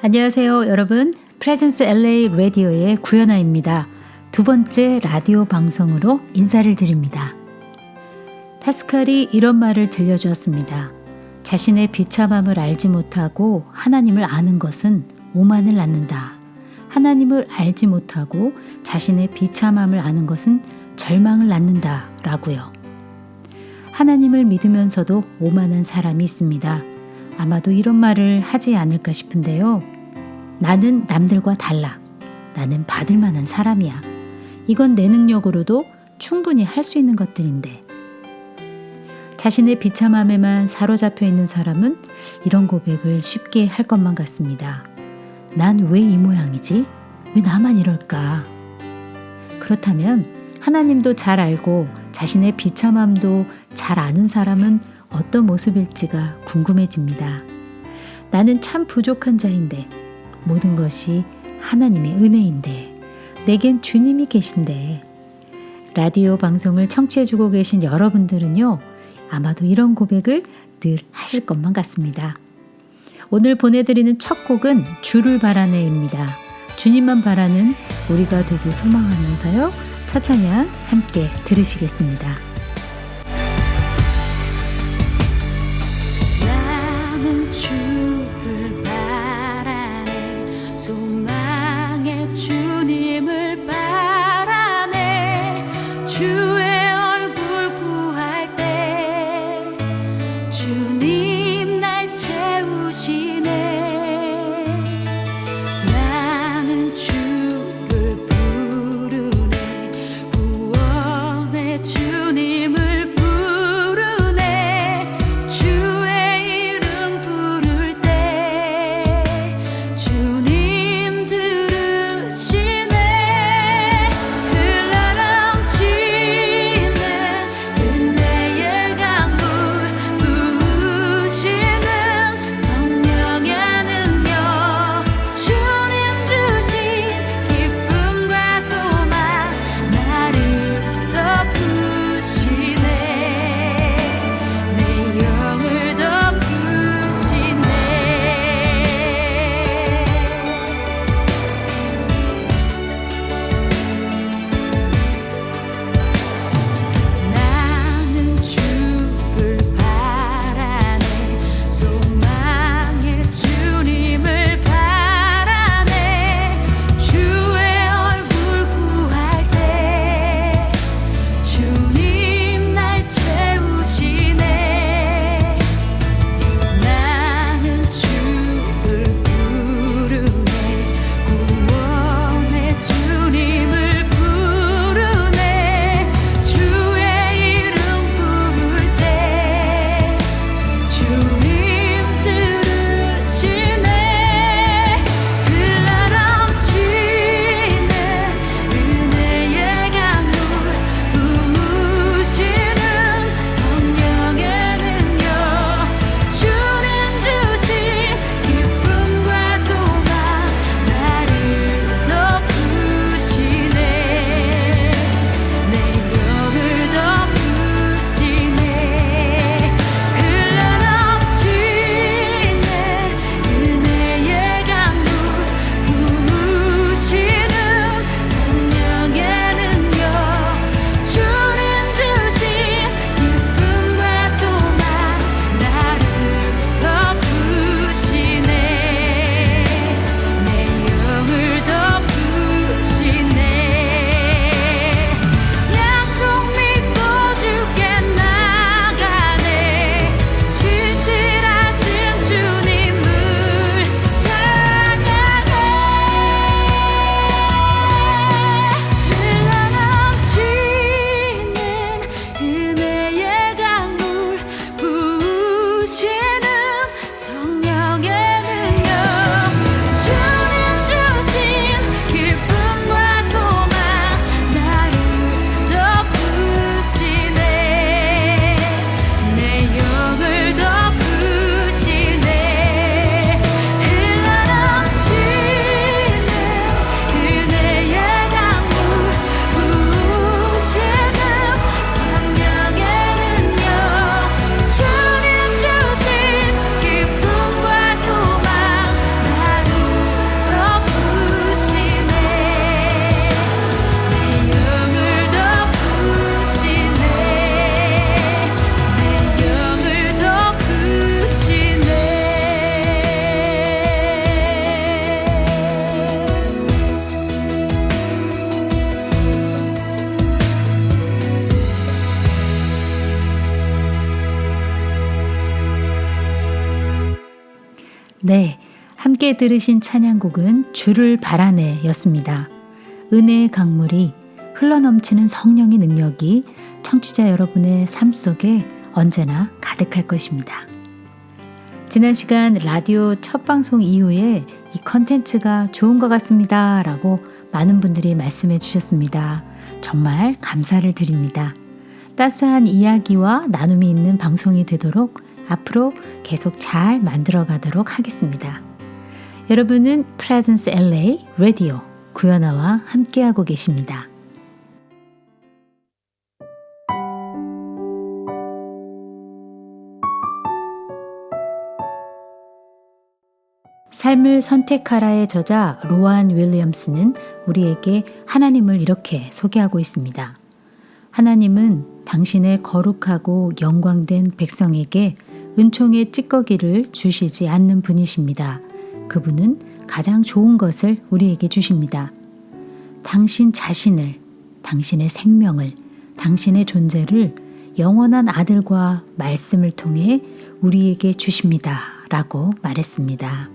안녕하세요, 여러분. 프레젠스 LA 라디오의 구현아입니다. 두 번째 라디오 방송으로 인사를 드립니다. 파스칼이 이런 말을 들려주었습니다. 자신의 비참함을 알지 못하고 하나님을 아는 것은 오만을 낳는다. 하나님을 알지 못하고 자신의 비참함을 아는 것은 절망을 낳는다 라고요. 하나님을 믿으면서도 오만한 사람이 있습니다. 아마도 이런 말을 하지 않을까 싶은데요. 나는 남들과 달라. 나는 받을 만한 사람이야. 이건 내 능력으로도 충분히 할 수 있는 것들인데. 자신의 비참함에만 사로잡혀 있는 사람은 이런 고백을 쉽게 할 것만 같습니다. 난 왜 이 모양이지? 왜 나만 이럴까? 그렇다면 하나님도 잘 알고 자신의 비참함도 잘 아는 사람은 어떤 모습일지가 궁금해집니다. 나는 참 부족한 자인데, 모든 것이 하나님의 은혜인데, 내겐 주님이 계신데. 라디오 방송을 청취해주고 계신 여러분들은요, 아마도 이런 고백을 늘 하실 것만 같습니다. 오늘 보내드리는 첫 곡은 주를 바라네입니다. 주님만 바라는 우리가 되길 소망하면서요, 첫 찬양 함께 들으시겠습니다. 나는 주를 바라네, 소망의 주님을 바라네. 주의 얼굴 구할 때 주님 날 채우시네. 나는 주를 부르네, 구원의 주님 네, 함께 들으신 찬양곡은 주를 바라네 였습니다. 은혜의 강물이 흘러넘치는 성령의 능력이 청취자 여러분의 삶 속에 언제나 가득할 것입니다. 지난 시간 라디오 첫 방송 이후에 이 컨텐츠가 좋은 것 같습니다 라고 많은 분들이 말씀해 주셨습니다. 정말 감사를 드립니다. 따스한 이야기와 나눔이 있는 방송이 되도록 앞으로 계속 잘 만들어 가도록 하겠습니다. 여러분은 Presence LA 라디오 구현아와 함께하고 계십니다. 삶을 선택하라의 저자 로안 윌리엄스는 우리에게 하나님을 이렇게 소개하고 있습니다. 하나님은 당신의 거룩하고 영광된 백성에게 은총의 찌꺼기를 주시지 않는 분이십니다. 그분은 가장 좋은 것을 우리에게 주십니다. 당신 자신을, 당신의 생명을, 당신의 존재를 영원한 아들과 말씀을 통해 우리에게 주십니다. 라고 말했습니다.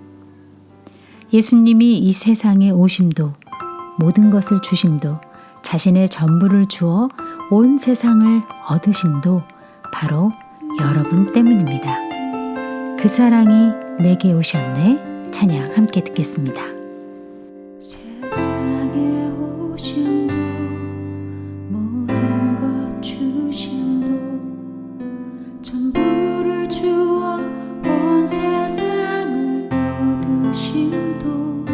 예수님이 이 세상에 오심도, 모든 것을 주심도, 자신의 전부를 주어 온 세상을 얻으심도 바로 여러분 때문입니다. 그 사랑이 내게 오셨네. 찬양 함께 듣겠습니다. 세상에 오심도 모든 것 주심도 전부를 주어 온 세상을 얻으심도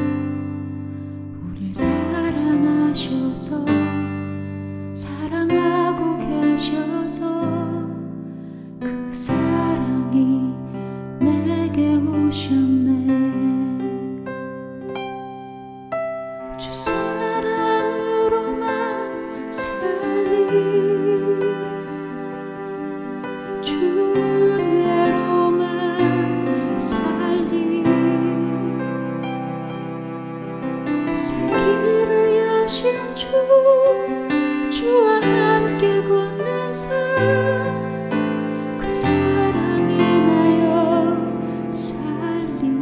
우릴 사랑하셔서 사랑하고 계셔서 그 사랑이 내게 오셨네. 주 사랑으로만 살리 주 은혜로만 살리 새 길을 여신 주와 함께 걷는 삶 그 사랑이 나여 살리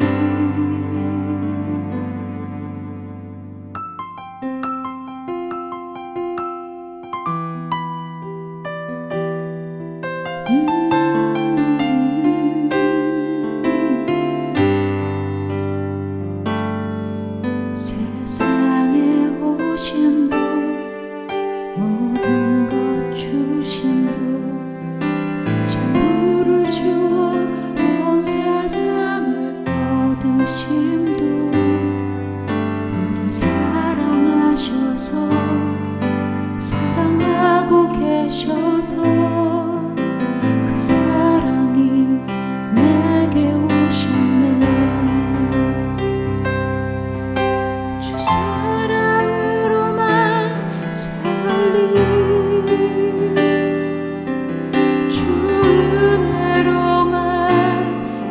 세상에 오심도 모든 것 주심도 전부를 주어 온 세상을 얻으심도 우릴 사랑하셔서 사랑하고 계셔서 그 사랑이 내게 오셨네. 주 사랑으로만 살리 주 은혜로만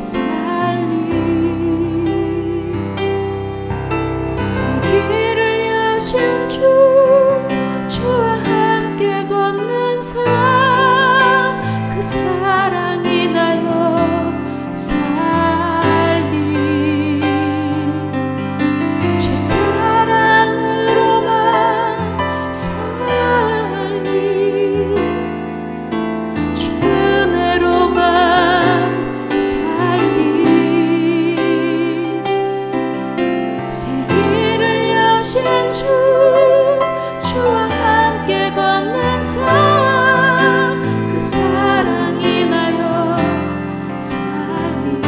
살리 새 길을 여신 주와 함께 걷는 삶 그 사랑이 나여 살리 주 사랑으로만 살리 주 은혜로만 살리 새 길을 여신 주와 함께 걷는 삶 그 사랑이 나여 살리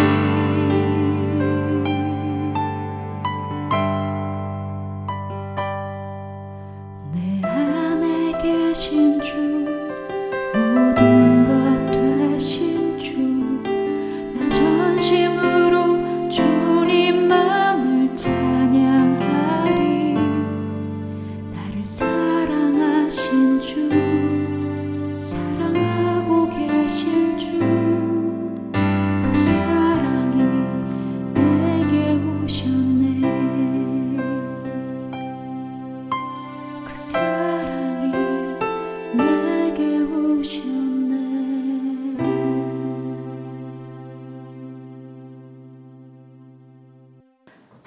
내 안에 계신 주 모든 것 되신 주 나 전심으로 주님만을 찬양하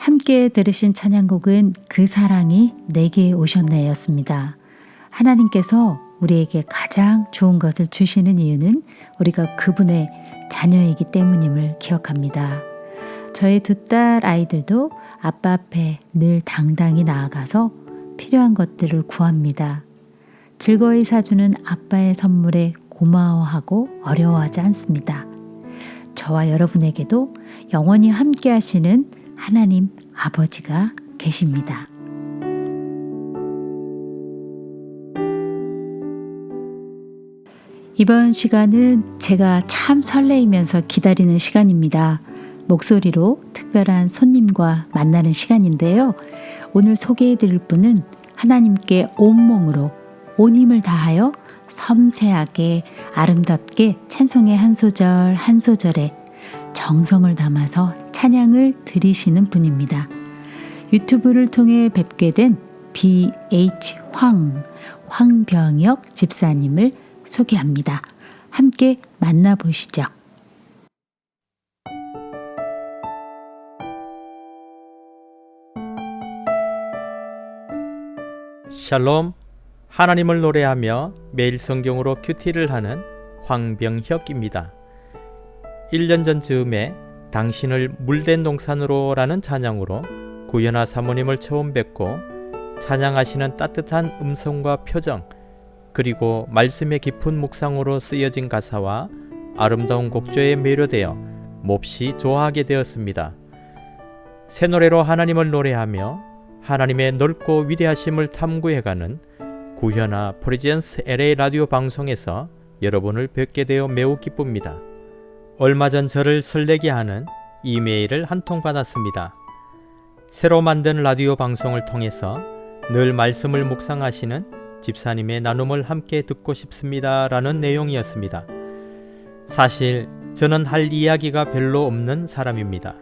함께 들으신 찬양곡은 그 사랑이 내게 오셨네였습니다. 하나님께서 우리에게 가장 좋은 것을 주시는 이유는 우리가 그분의 자녀이기 때문임을 기억합니다. 저의 두 딸 아이들도 아빠 앞에 늘 당당히 나아가서 필요한 것들을 구합니다. 즐거이 사주는 아빠의 선물에 고마워하고 어려워하지 않습니다. 저와 여러분에게도 영원히 함께 하시는 하나님 아버지가 계십니다. 이번 시간은 제가 참 설레이면서 기다리는 시간입니다. 목소리로 특별한 손님과 만나는 시간인데요. 오늘 소개해 드릴 분은 하나님께 온몸으로 온 힘을 다하여 섬세하게 아름답게 찬송의 한 소절 한 소절에 정성을 담아서 찬양을 드리시는 분입니다. 유튜브를 통해 뵙게 된 BH 황병혁 집사님을 소개합니다. 함께 만나보시죠. 샬롬, 하나님을 노래하며 매일 성경으로 큐티를 하는 황병혁입니다. 1년 전 즈음에 당신을 물된 동산으로 라는 찬양으로 구현아 사모님을 처음 뵙고 찬양하시는 따뜻한 음성과 표정, 그리고 말씀의 깊은 묵상으로 쓰여진 가사와 아름다운 곡조에 매료되어 몹시 좋아하게 되었습니다. 새 노래로 하나님을 노래하며 하나님의 넓고 위대하심을 탐구해가는 구현아 프레젠스 LA 라디오 방송에서 여러분을 뵙게 되어 매우 기쁩니다. 얼마 전 저를 설레게 하는 이메일을 한 통 받았습니다. 새로 만든 라디오 방송을 통해서 늘 말씀을 묵상하시는 집사님의 나눔을 함께 듣고 싶습니다 라는 내용이었습니다. 사실 저는 할 이야기가 별로 없는 사람입니다.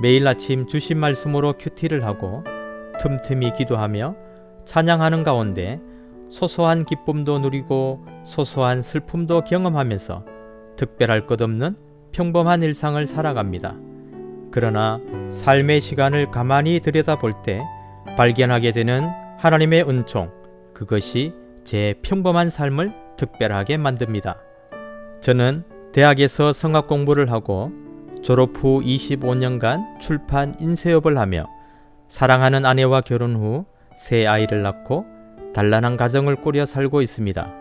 매일 아침 주신 말씀으로 큐티를 하고 틈틈이 기도하며 찬양하는 가운데 소소한 기쁨도 누리고 소소한 슬픔도 경험하면서 특별할 것 없는 평범한 일상을 살아갑니다. 그러나 삶의 시간을 가만히 들여다볼 때 발견하게 되는 하나님의 은총, 그것이 제 평범한 삶을 특별하게 만듭니다. 저는 대학에서 성악 공부를 하고 졸업 후 25년간 출판 인쇄업을 하며 사랑하는 아내와 결혼 후 새 아이를 낳고 단란한 가정을 꾸려 살고 있습니다.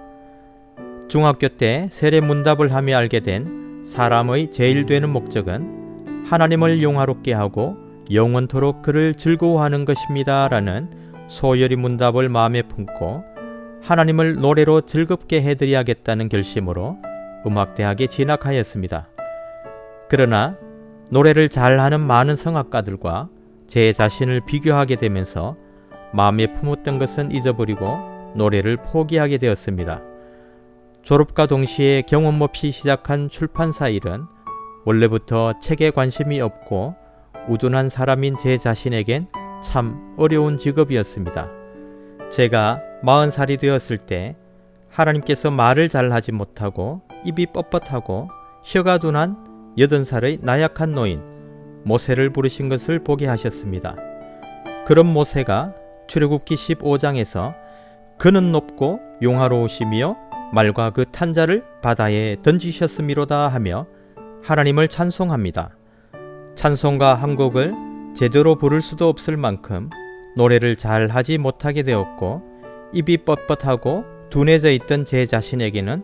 중학교 때 세례 문답을 하며 알게 된 사람의 제일 되는 목적은 하나님을 영화롭게 하고 영원토록 그를 즐거워하는 것입니다 라는 소열이 문답을 마음에 품고 하나님을 노래로 즐겁게 해드려야겠다는 결심으로 음악대학에 진학하였습니다. 그러나 노래를 잘하는 많은 성악가들과 제 자신을 비교하게 되면서 마음에 품었던 것은 잊어버리고 노래를 포기하게 되었습니다. 졸업과 동시에 경험 없이 시작한 출판사 일은 원래부터 책에 관심이 없고 우둔한 사람인 제 자신에겐 참 어려운 직업이었습니다. 제가 40살이 되었을 때 하나님께서 말을 잘 하지 못하고 입이 뻣뻣하고 혀가 둔한 80살의 나약한 노인 모세를 부르신 것을 보게 하셨습니다. 그런 모세가 출애굽기 15장에서 그는 높고 용화로우시며 말과 그 탄자를 바다에 던지셨음이로다 하며 하나님을 찬송합니다. 찬송가 한 곡을 제대로 부를 수도 없을 만큼 노래를 잘 하지 못하게 되었고 입이 뻣뻣하고 둔해져 있던 제 자신에게는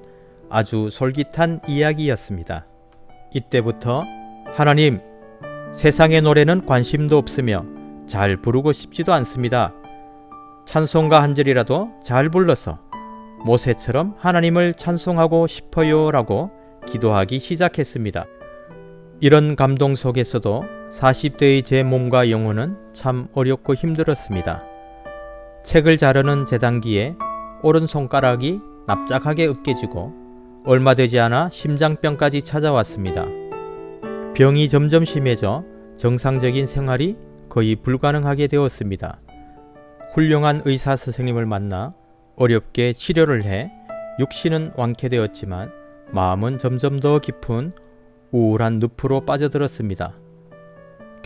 아주 솔깃한 이야기였습니다. 이때부터 하나님, 세상의 노래는 관심도 없으며 잘 부르고 싶지도 않습니다. 찬송가 한 절이라도 잘 불러서 모세처럼 하나님을 찬송하고 싶어요 라고 기도하기 시작했습니다. 이런 감동 속에서도 40대의 제 몸과 영혼은 참 어렵고 힘들었습니다. 책을 자르는 재단기에 오른손가락이 납작하게 으깨지고 얼마 되지 않아 심장병까지 찾아왔습니다. 병이 점점 심해져 정상적인 생활이 거의 불가능하게 되었습니다. 훌륭한 의사 선생님을 만나 어렵게 치료를 해 육신은 완쾌되었지만 마음은 점점 더 깊은 우울한 늪으로 빠져들었습니다.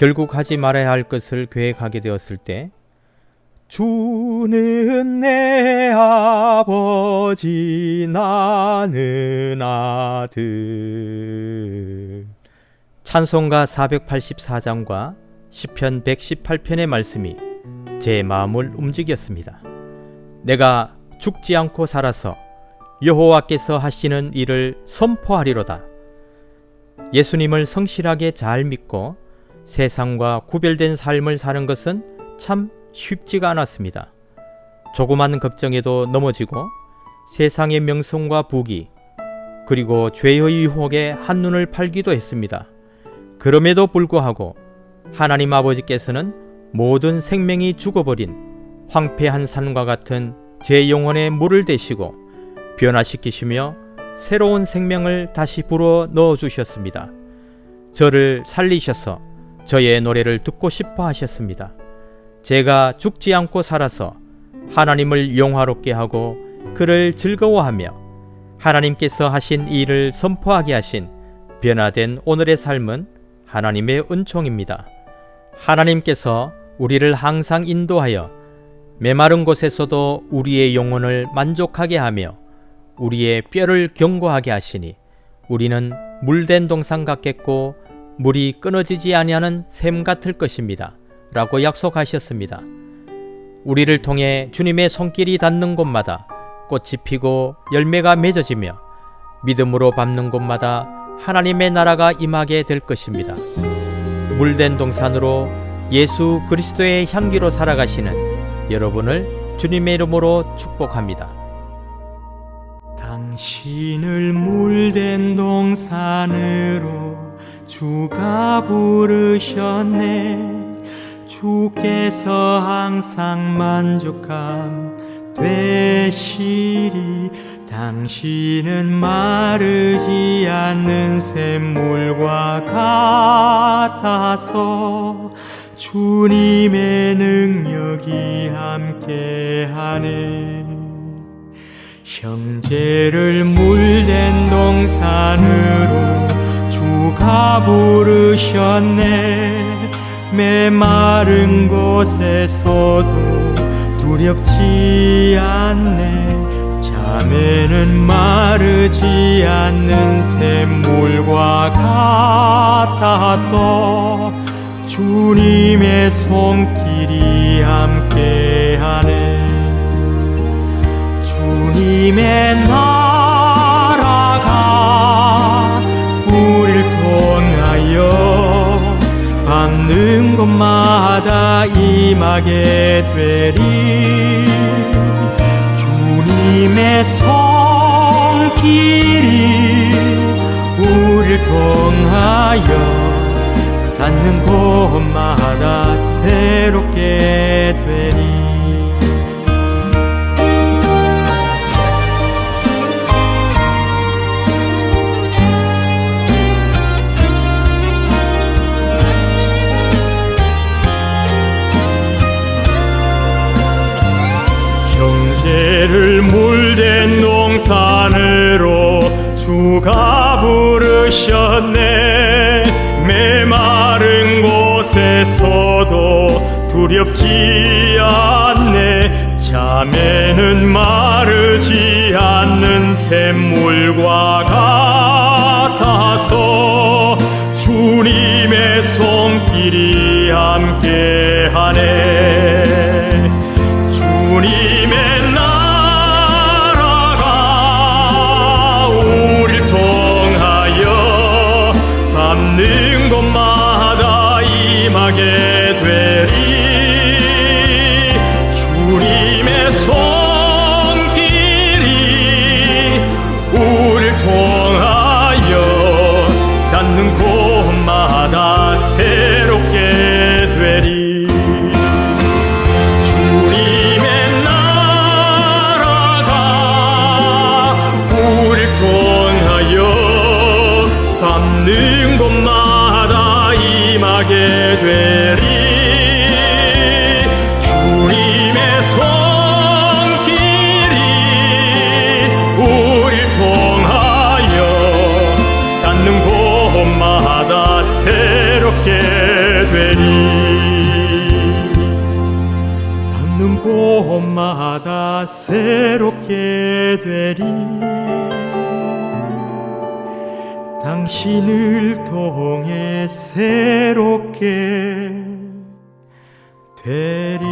결국 하지 말아야 할 것을 계획하게 되었을 때 주는 내 아버지 나는 아들. 찬송가 484장과 시편 118편의 말씀이 제 마음을 움직였습니다. 내가 죽지 않고 살아서 여호와께서 하시는 일을 선포하리로다. 예수님을 성실하게 잘 믿고 세상과 구별된 삶을 사는 것은 참 쉽지가 않았습니다. 조그만 걱정에도 넘어지고 세상의 명성과 부귀 그리고 죄의 유혹에 한눈을 팔기도 했습니다. 그럼에도 불구하고 하나님 아버지께서는 모든 생명이 죽어버린 황폐한 산과 같은 제 영혼에 물을 대시고 변화시키시며 새로운 생명을 다시 불어 넣어주셨습니다. 저를 살리셔서 저의 노래를 듣고 싶어 하셨습니다. 제가 죽지 않고 살아서 하나님을 영화롭게 하고 그를 즐거워하며 하나님께서 하신 일을 선포하게 하신 변화된 오늘의 삶은 하나님의 은총입니다. 하나님께서 우리를 항상 인도하여 메마른 곳에서도 우리의 영혼을 만족하게 하며 우리의 뼈를 견고하게 하시니 우리는 물된 동산 같겠고 물이 끊어지지 아니하는 샘 같을 것입니다. 라고 약속하셨습니다. 우리를 통해 주님의 손길이 닿는 곳마다 꽃이 피고 열매가 맺어지며 믿음으로 밟는 곳마다 하나님의 나라가 임하게 될 것입니다. 물된 동산으로 예수 그리스도의 향기로 살아가시는 여러분을 주님의 이름으로 축복합니다. 당신을 물된 동산으로 주가 부르셨네. 주께서 항상 만족함 되시리. 당신은 마르지 않는 샘물과 같아서 주님의 능력이 함께하네. 형제를 물된 동산으로 주가 부르셨네. 메마른 곳에서도 두렵지 않네. 자매는 마르지 않는 샘물과 같아서 주님의 손길이 함께하네. 주님의 나라가 우리를 통하여 밟는 곳마다 임하게 되리. 주님의 손길이 우리를 통하여 닿는 곳마다 새롭게 되리. 형제를 물된 동산으로 주가 부르셨네. 메마른 곳에서도 두렵지 않네. 자매는 마르지 않는 샘물과 같아서 주님의 손길이 함께하네. 주님의 나라가 우리를 통하여 밟는 곳마다 임하게 되리. 주님의 손길이 우리를 통하여 닿는 곳마다 새롭게 되리. 주님의 나라가 날마다 새롭게 되리. 당신을 통해 새롭게 되리.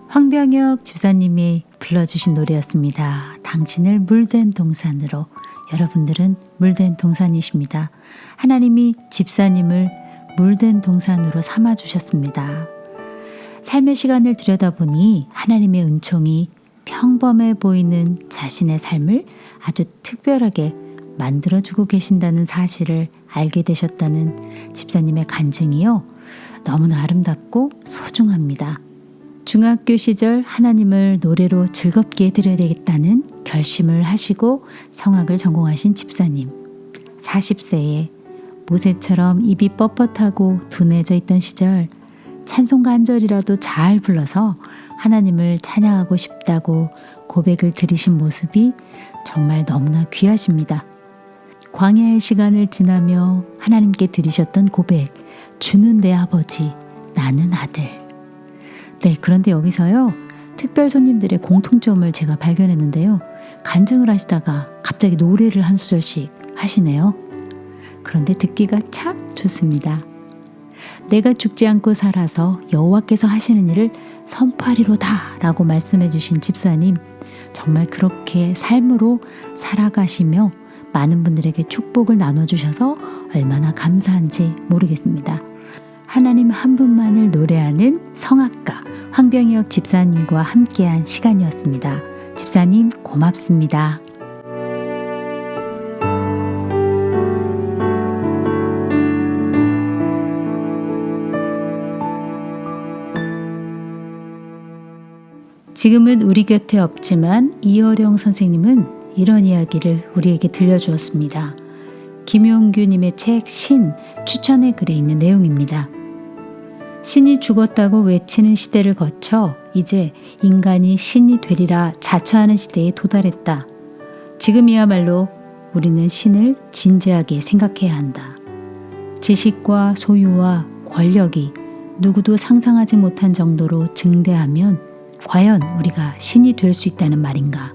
황병혁 집사님이 불러주신 노래였습니다. 당신을 물된 동산으로. 여러분들은 물된 동산이십니다. 하나님이 집사님을 물된 동산으로 삼아주셨습니다. 삶의 시간을 들여다보니 하나님의 은총이 평범해 보이는 자신의 삶을 아주 특별하게 만들어주고 계신다는 사실을 알게 되셨다는 집사님의 간증이요. 너무나 아름답고 소중합니다. 중학교 시절 하나님을 노래로 즐겁게 해드려야 되겠다는 결심을 하시고 성악을 전공하신 집사님. 40세에 모세처럼 입이 뻣뻣하고 둔해져 있던 시절 찬송가 한 절이라도 잘 불러서 하나님을 찬양하고 싶다고 고백을 드리신 모습이 정말 너무나 귀하십니다. 광야의 시간을 지나며 하나님께 드리셨던 고백, 주는 내 아버지, 나는 아들. 네, 그런데 여기서요, 특별 손님들의 공통점을 제가 발견했는데요. 간증을 하시다가 갑자기 노래를 한 소절씩 하시네요. 그런데 듣기가 참 좋습니다. 내가 죽지 않고 살아서 여호와께서 하시는 일을 선포하리로다 라고 말씀해 주신 집사님, 정말 그렇게 삶으로 살아가시며 많은 분들에게 축복을 나눠주셔서 얼마나 감사한지 모르겠습니다. 하나님 한 분만을 노래하는 성악가 황병혁 집사님과 함께한 시간이었습니다. 집사님 고맙습니다. 지금은 우리 곁에 없지만 이어령 선생님은 이런 이야기를 우리에게 들려주었습니다. 김용규님의 책 신 추천의 글에 있는 내용입니다. 신이 죽었다고 외치는 시대를 거쳐 이제 인간이 신이 되리라 자처하는 시대에 도달했다. 지금이야말로 우리는 신을 진지하게 생각해야 한다. 지식과 소유와 권력이 누구도 상상하지 못한 정도로 증대하면 과연 우리가 신이 될 수 있다는 말인가?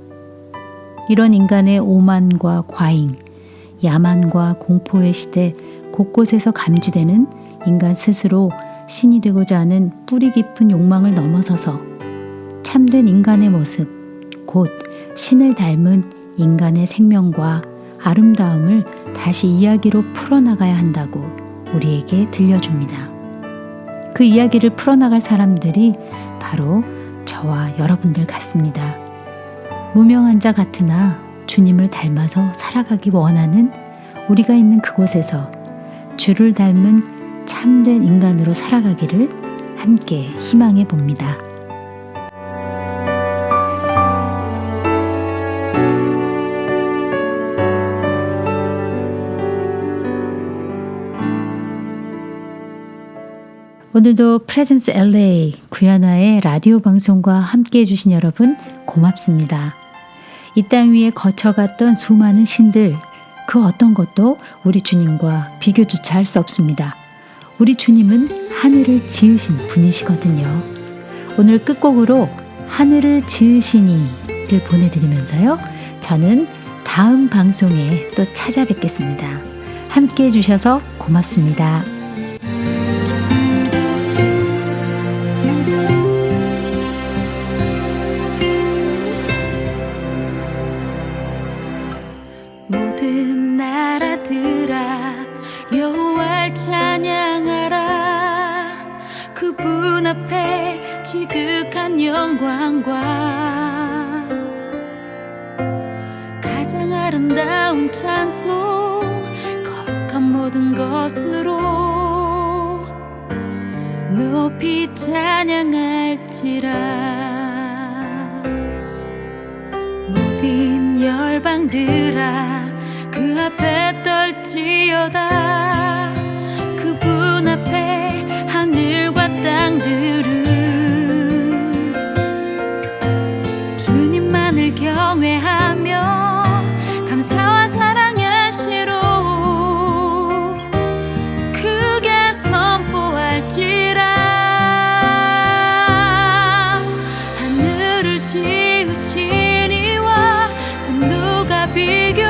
이런 인간의 오만과 과잉, 야만과 공포의 시대 곳곳에서 감지되는 인간 스스로 신이 되고자 하는 뿌리 깊은 욕망을 넘어서서 참된 인간의 모습, 곧 신을 닮은 인간의 생명과 아름다움을 다시 이야기로 풀어나가야 한다고 우리에게 들려줍니다. 그 이야기를 풀어나갈 사람들이 바로 저와 여러분들 같습니다. 무명한 자 같으나 주님을 닮아서 살아가기 원하는 우리가 있는 그곳에서 주를 닮은 참된 인간으로 살아가기를 함께 희망해 봅니다. 오늘도 프레젠스 LA 구현아의 라디오 방송과 함께 해주신 여러분 고맙습니다. 이 땅 위에 거쳐갔던 수많은 신들, 그 어떤 것도 우리 주님과 비교조차 할 수 없습니다. 우리 주님은 하늘을 지으신 분이시거든요. 오늘 끝곡으로 하늘을 지으시니를 보내드리면서요. 저는 다음 방송에 또 찾아뵙겠습니다. 함께 해주셔서 고맙습니다. 모든 나라들아 여호와를 찬양하라. 그분 앞에 지극한 영광과 가장 아름다운 찬송 거룩한 모든 것으로 높이 찬양할지라. 모든 열방들아 그 앞에 떨지어다. 그분 앞에 하늘과 땅들은 주님만을 경외하며 감사와 사랑의 시로 비교